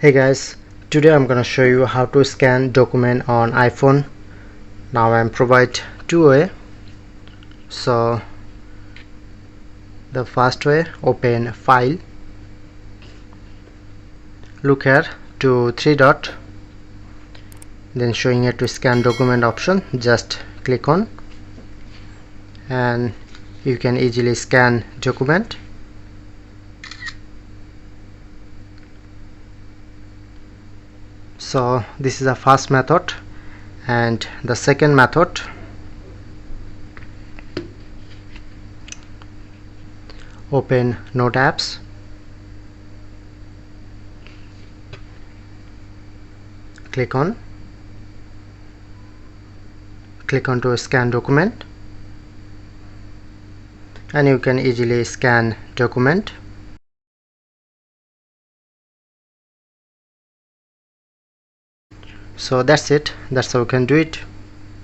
Hey guys, today I'm gonna show you how to scan document on iPhone. Now I'm provide two way. So the first way, open file, look here to three dot, then showing it to scan document option, just click on and you can easily scan document. So this is the first method, and the second method, open Note apps, click on to scan document, and you can easily scan document. So that's it, that's how you can do it.